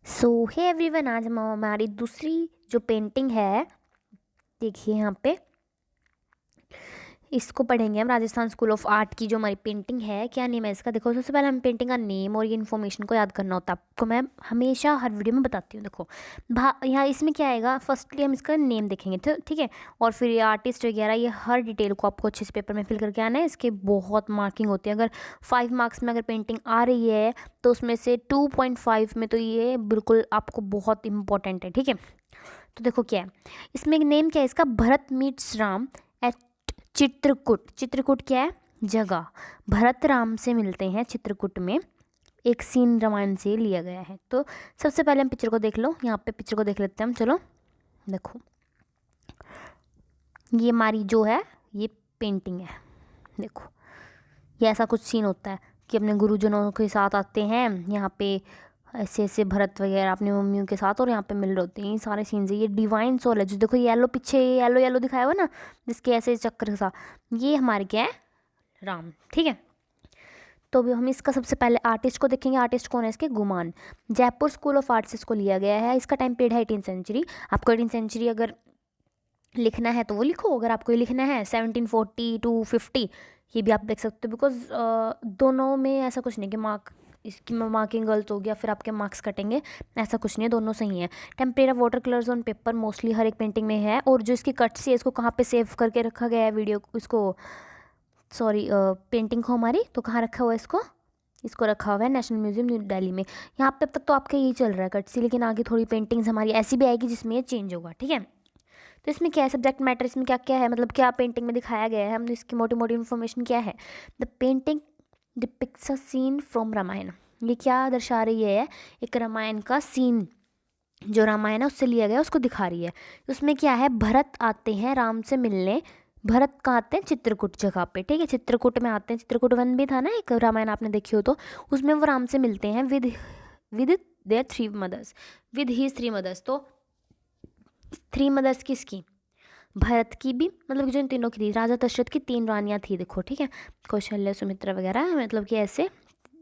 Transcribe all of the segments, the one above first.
सो hey everyone, आज हम हमारी दूसरी जो पेंटिंग है, देखिए यहाँ पे इसको पढ़ेंगे हम। राजस्थान स्कूल ऑफ आर्ट की जो हमारी पेंटिंग है, क्या नेम है इसका? देखो, सबसे पहले हम पेंटिंग का नेम और ये इन्फॉर्मेशन को याद करना होता है आपको। मैं हमेशा हर वीडियो में बताती हूँ। देखो यहाँ इसमें क्या आएगा, फर्स्टली हम इसका नेम देखेंगे, ठीक है। और फिर ये आर्टिस्ट वगैरह, ये हर डिटेल को आपको अच्छे से पेपर में फिल करके आना है। इसके बहुत मार्किंग होती है। अगर 5 मार्क्स में अगर पेंटिंग आ रही है तो उसमें से 2.5 में तो ये बिल्कुल आपको बहुत इंपॉर्टेंट है, ठीक है। तो देखो क्या है इसमें, नेम क्या है इसका, भरत मीट्स राम एट चित्रकूट। चित्रकूट क्या है? जगह। भरत राम से मिलते हैं चित्रकूट में। एक सीन रामायण से लिया गया है। तो सबसे पहले हम पिक्चर को देख लो, यहाँ पे पिक्चर को देख लेते हैं हम। चलो देखो, ये हमारी जो है ये पेंटिंग है। देखो ये ऐसा कुछ सीन होता है कि अपने गुरुजनों के साथ आते हैं यहाँ पे, ऐसे ऐसे भरत वगैरह अपनी मम्मियों के साथ, और यहाँ पे मिल रहे होते हैं। ये सारे सीन्स है। ये डिवाइन सोल है जो, देखो येलो पीछे येलो येलो दिखाया हुआ ना, जिसके ऐसे चक्र सा, ये हमारे क्या है, राम, ठीक है। तो अभी हम इसका सबसे पहले आर्टिस्ट को देखेंगे। आर्टिस्ट कौन है इसके? गुमान। जयपुर स्कूल ऑफ आर्ट्स इसको लिया गया है। इसका टाइम पीरियड है 18th सेंचुरी। आपको 18th सेंचुरी अगर लिखना है तो वो लिखो, अगर आपको ये लिखना है 1740 to 50, ये भी आप देख सकते हो। बिकॉज दोनों में ऐसा कुछ नहीं कि इसकी मार्किंग गलत हो गया फिर आपके मार्क्स कटेंगे, ऐसा कुछ नहीं है, दोनों सही है। Temperature water colours on paper mostly हर एक पेंटिंग में है। और जो इसकी कट्स है, इसको कहाँ पे सेव करके रखा गया है वीडियो, इसको सॉरी पेंटिंग को हमारी, तो कहाँ रखा हुआ है इसको? इसको रखा हुआ है नेशनल म्यूजियम न्यू दिल्ली में। यहाँ पे अब तक तो आपका यही चल रहा है कट्सी, लेकिन आगे थोड़ी पेंटिंग्स हमारी ऐसी भी आएगी जिसमें ये चेंज होगा, ठीक है। तो इसमें क्या है, सब्जेक्ट मैटर इसमें क्या क्या है, मतलब क्या पेंटिंग में दिखाया गया है, हम इसकी मोटी मोटी इन्फॉर्मेशन क्या है। The painting depicts a scene from Ramayana. ये क्या दर्शा रही है? एक रामायण का सीन, जो रामायण है उससे लिया गया उसको दिखा रही है। उसमें क्या है, भरत आते हैं राम से मिलने। भरत कहाँ आते हैं? चित्रकूट जगह पे, ठीक है। चित्रकूट में आते हैं। चित्रकूट वन भी था ना एक रामायण, आपने देखी हो तो। उसमें वो राम से मिलते हैं with with their 3 mothers, with his 3 mothers. तो 3 मदर्स किसकी? भरत की भी, मतलब जो इन तीनों की थी, राजा दशरथ की 3 रानियां थी, देखो, ठीक है। कौशल्या, सुमित्रा वगैरह, मतलब कि ऐसे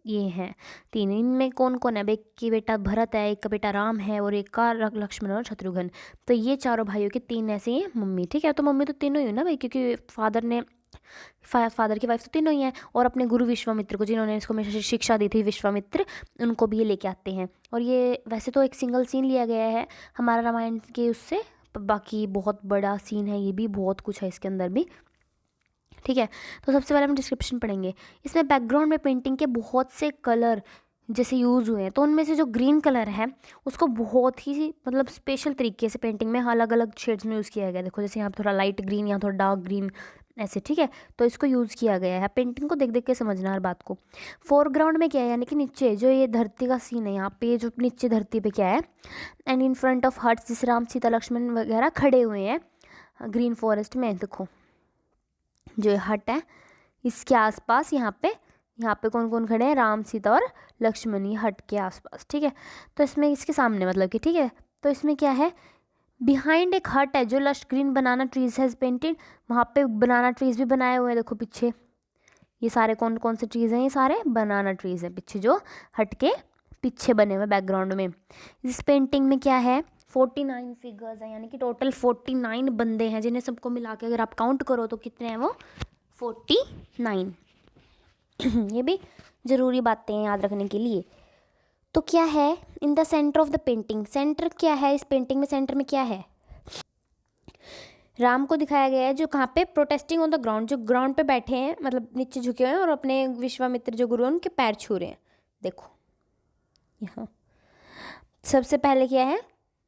ये हैं 3। इनमें कौन कौन है? एक की बेटा भरत है, एक का बेटा राम है, और एक का लक्ष्मण और शत्रुघ्न। तो ये चारों भाइयों की 3 ऐसे ही मम्मी, ठीक है। तो मम्मी तो तीनों ही है ना भाई, क्योंकि फादर की वाइफ तो तीनों ही हैं। और अपने गुरु विश्वामित्र को, जिन्होंने इसको हमेशा शिक्षा दी थी, विश्वामित्र, उनको भी ये लेके आते हैं। और ये वैसे तो एक सिंगल सीन लिया गया है हमारा रामायण के उससे, बाकी बहुत बड़ा सीन है, ये भी बहुत कुछ है इसके अंदर भी, ठीक है। तो सबसे पहले हम डिस्क्रिप्शन पढ़ेंगे। इसमें बैकग्राउंड में पेंटिंग के बहुत से कलर जैसे यूज़ हुए हैं, तो उनमें से जो ग्रीन कलर है उसको बहुत ही मतलब स्पेशल तरीके से पेंटिंग में अलग अलग शेड्स में यूज़ किया गया है। देखो जैसे यहाँ थोड़ा लाइट ग्रीन, यहाँ थोड़ा डार्क ग्रीन, ऐसे, ठीक है। तो इसको यूज़ किया गया है। पेंटिंग को देख देख के समझना हर बात को। फोरग्राउंड में क्या है, यानी कि नीचे जो ये धरती का सीन है, यहाँ पे जो नीचे धरती पे क्या है, and in front of huts, जिस राम सीता लक्ष्मण वगैरह खड़े हुए हैं ग्रीन फॉरेस्ट में। देखो जो ये हट है इसके आसपास, यहाँ पे कौन कौन खड़े हैं? राम सीता और लक्ष्मण, ये हट के आसपास, ठीक है। तो इसमें इसके सामने मतलब कि, ठीक है। तो इसमें क्या है, बिहाइंड एक हट है जो lush green banana trees has painted. वहाँ पे बनाना ट्रीज भी बनाए हुए हैं, देखो पीछे। ये सारे कौन कौन से ट्रीज हैं? ये सारे बनाना ट्रीज हैं पीछे, जो हट के पीछे बने हुए बैकग्राउंड में। इस पेंटिंग में क्या है, 49 फिगर्स हैं, यानी कि टोटल 49 बंदे हैं, जिन्हें सबको मिला के अगर आप काउंट करो तो कितने हैं वो? 49। ये भी ज़रूरी बातें हैं याद रखने के लिए। तो क्या है, in the centre of the painting, centre क्या है इस पेंटिंग में? सेंटर में क्या है? राम को दिखाया गया है जो कहाँ पे, प्रोटेस्टिंग ऑन द ग्राउंड, जो ग्राउंड पे बैठे हैं, मतलब नीचे झुके हुए हैं, और अपने विश्वामित्र जो गुरु हैं उनके पैर छू रहे हैं। देखो यहाँ सबसे पहले क्या है,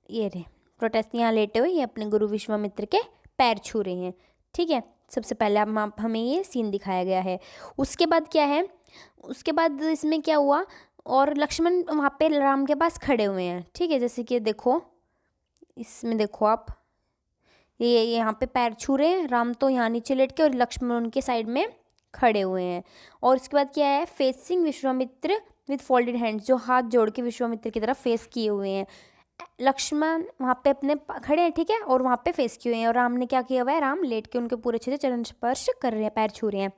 ये रहे प्रोटेस्ट, यहाँ लेटे हुए ये अपने गुरु विश्वामित्र के पैर छू रहे हैं, ठीक है। सबसे पहले हमें ये सीन दिखाया गया है। उसके बाद क्या है, उसके बाद इसमें क्या हुआ, और लक्ष्मण वहाँ पे राम के पास खड़े हुए हैं, ठीक है। जैसे कि देखो इसमें, देखो आप, ये यहाँ पे पैर छू रहे हैं राम, तो यहाँ नीचे लेट के, और लक्ष्मण उनके साइड में खड़े हुए हैं। और उसके बाद क्या है, facing Vishwamitra with folded hands, जो हाथ जोड़ के विश्वामित्र की तरफ फेस किए हुए हैं। लक्ष्मण वहाँ पे अपने खड़े हैं, ठीक है, और वहाँ पे फेस किए हुए हैं। और राम ने क्या किया हुआ है, राम लेट के उनके पूरे अच्छे से चरण स्पर्श कर रहे हैं, पैर छू रहे हैं।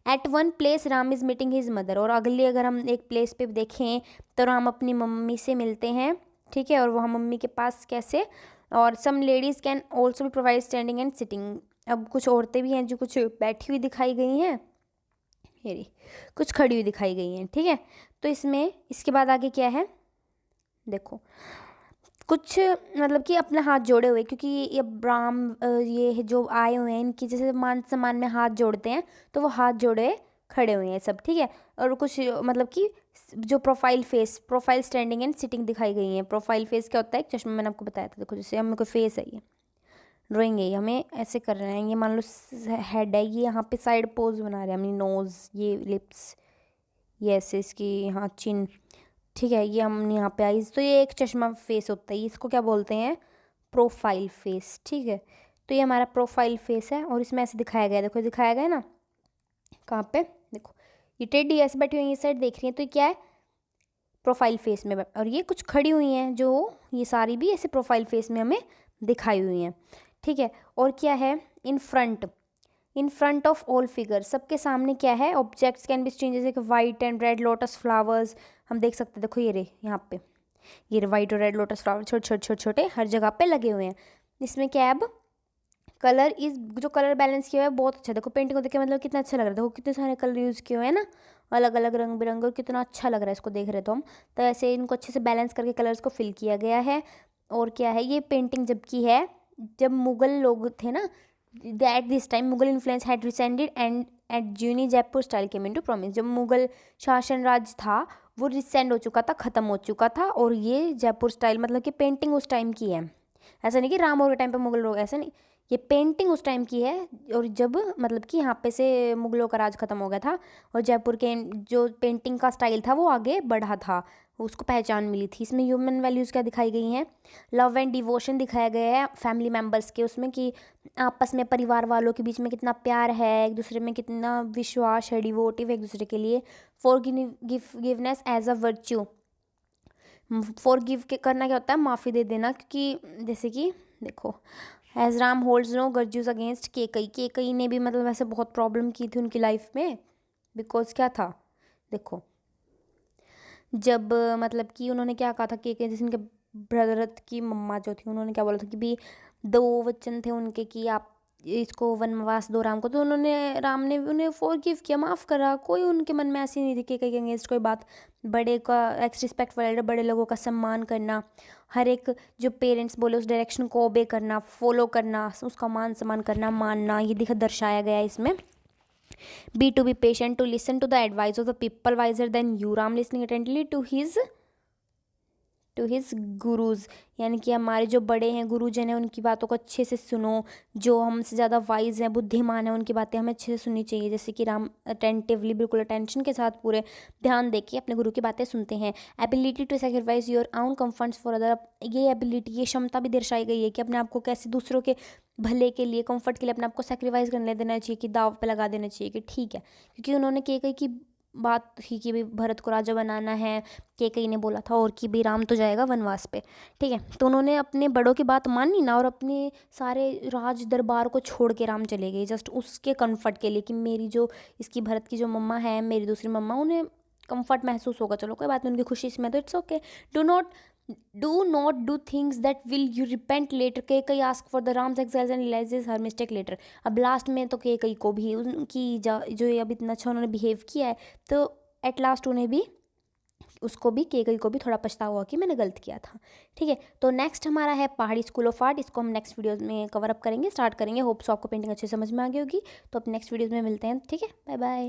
At one place Ram is meeting his mother, और अगली अगर हम एक प्लेस पे देखें तो राम अपनी मम्मी से मिलते हैं। ठीक है, और वहाँ मम्मी के पास कैसे, और सम लेडीज़ कैन ऑल्सो भी प्रोवाइड स्टैंडिंग एंड सिटिंग। अब कुछ औरतें भी हैं जो कुछ बैठी हुई दिखाई गई हैं, ये रही, कुछ खड़ी हुई दिखाई गई हैं, ठीक है। तो इसमें इसके बाद आगे क्या है, देखो कुछ मतलब कि अपना हाथ जोड़े हुए, क्योंकि ये ये जो आए हुए हैं इनकी जैसे मान सम्मान में हाथ जोड़ते हैं, तो वो हाथ जोड़े खड़े हुए हैं सब, ठीक है। और कुछ मतलब कि जो प्रोफाइल स्टैंडिंग एंड सिटिंग दिखाई गई है। प्रोफाइल फेस क्या होता है, एक चश्मा मैंने आपको बताया था, देखो जैसे हमें कोई फेस है, ये ड्राइंग है, ये हमें ऐसे कर रहे हैं, ये मान लो हेड है, ये यहाँ पे साइड पोज बना रहे हैं अपनी नोज़, ये लिप्स, ये ऐसे इसकी यहाँ चिन, ठीक है, ये हम यहाँ पे आईज, तो ये एक चश्मा फेस होता है, इसको क्या बोलते हैं, प्रोफाइल फेस, ठीक है। तो ये हमारा प्रोफाइल फेस है और इसमें ऐसे दिखाया गया है, देखो दिखाया गया है ना, कहाँ पे, देखो ये टेडी ऐसे बैठी हुई है, इस साइड देख रही है, तो ये क्या है, प्रोफाइल फेस में। और ये कुछ खड़ी हुई हैं जो ये सारी भी ऐसे प्रोफाइल फेस में हमें दिखाई हुई हैं, ठीक है। और क्या है, in front of all figure, सबके सामने क्या है, ऑब्जेक्ट्स कैन बी स्टीन, जैसे कि white and red lotus flowers हम देख सकते हैं, देखो ये रहे यहाँ पे, ये वाइट और रेड लोटस फ्लावर छोटे छोटे छोटे छोटे हर जगह पे लगे हुए हैं। इसमें क्या है, अब कलर इस जो कलर बैलेंस किया हुआ है बहुत अच्छा, देखो पेंटिंग को देख के मतलब कितना अच्छा लग रहा है, देखो कितने सारे कलर यूज़ किए हुए हैं ना, अलग अलग रंग बिरंगे, और कितना अच्छा लग रहा है इसको देख रहे तो हम, तो ऐसे इनको अच्छे से बैलेंस करके कलर्स को फिल किया गया है। और क्या है, ये पेंटिंग जब की है, जब मुगल लोग थे ना, that this time Mughal influence had receded and at जूनी Jaipur style came into promise, जब मुगल शासन राज था वो रिसेंड हो चुका था, ख़त्म हो चुका था, और ये जयपुर स्टाइल मतलब कि पेंटिंग उस टाइम की है, ऐसा नहीं कि राम और के टाइम पे मुगल लोग, ऐसा नहीं, ये पेंटिंग उस टाइम की है। और जब मतलब कि यहाँ पे से मुगलों का राज खत्म हो गया था और जयपुर के जो पेंटिंग का स्टाइल था वो आगे बढ़ा था, उसको पहचान मिली थी। इसमें ह्यूमन वैल्यूज़ क्या दिखाई गई हैं, लव एंड डिवोशन दिखाया गया है फैमिली मेम्बर्स के, उसमें कि आपस में परिवार वालों के बीच में कितना प्यार है, एक दूसरे में कितना विश्वास है, डिवोटिव एक दूसरे के लिए। Forgiveness as a virtue, forgive के करना क्या होता है, माफ़ी दे देना, क्योंकि जैसे कि देखो as Ram holds no grudges against Kaikeyi ने भी मतलब ऐसे बहुत प्रॉब्लम की थी उनकी लाइफ में, बिकॉज क्या था, देखो जब मतलब कि उन्होंने क्या कहा था, केकई जैसे उनके भरत की मम्मा जो थी, उन्होंने क्या बोला था कि भी दो वचन थे उनके कि आप इसको वनवास दो राम को, तो उन्होंने राम ने उन्हें फॉरगिव किया, माफ़ करा, कोई उनके मन में ऐसी नहीं थी केकई के अगेंस्ट कोई बात। बड़े का एक्स रिस्पेक्ट वाले बड़े लोगों का सम्मान करना, हर एक जो पेरेंट्स बोले उस डायरेक्शन को ओबे करना, फॉलो करना, उसका मान सम्मान करना, मानना, ये दर्शाया गया है इसमें। Be to be patient to listen to the advice of the people wiser than you, Ram listening attentively to his gurus, यानी कि हमारे जो बड़े हैं गुरुजन हैं उनकी बातों को अच्छे से सुनो, जो हमसे ज़्यादा वाइज हैं बुद्धिमान हैं उनकी बातें हमें अच्छे से सुननी चाहिए, जैसे कि राम अटेंटिवली बिल्कुल अटेंशन के साथ पूरे ध्यान दे के अपने गुरु की बातें सुनते हैं। Ability to sacrifice your own comforts for other, ये एबिलिटी ये क्षमता भी दर्शाई गई है कि अपने आप को कैसे दूसरों के भले के लिए कंफर्ट के लिए अपने आप को सेक्रीफाइस करने देना चाहिए, कि दाव पे लगा देना चाहिए कि ठीक है, क्योंकि उन्होंने केकई की बात ही कि भी भरत को राजा बनाना है, केकई ने बोला था और कि भी राम तो जाएगा वनवास पे, ठीक है। तो उन्होंने अपने बड़ों की बात मानी ना, और अपने सारे राज दरबार को छोड़ के राम चले गए जस्ट उसके कंफर्ट के लिए, कि मेरी जो इसकी भरत की जो मम्मा है, मेरी दूसरी मम्मा, उन्हें कंफर्ट महसूस होगा, चलो कोई बात नहीं, उनकी खुशी इसमें, तो it's okay. Do not do things that will you repent later, Kaikeyi ask for the Ram's excise and realises her mistake later. अब लास्ट में तो केकई को भी उनकी जो ये अब इतना अच्छा उन्होंने बिहेव किया है, तो एट लास्ट उन्हें भी उसको भी केकई को भी थोड़ा पछतावा हुआ कि मैंने गलत किया था, ठीक है। तो नेक्स्ट हमारा है पहाड़ी स्कूल ऑफ आर्ट, इसको हम नेक्स्ट वीडियोस में कवर अप करेंगे, स्टार्ट करेंगे। होप सो आपको पेंटिंग अच्छे समझ में आ गई होगी, तो अब नेक्स्ट वीडियोस में मिलते हैं, ठीक है, बाय बाय।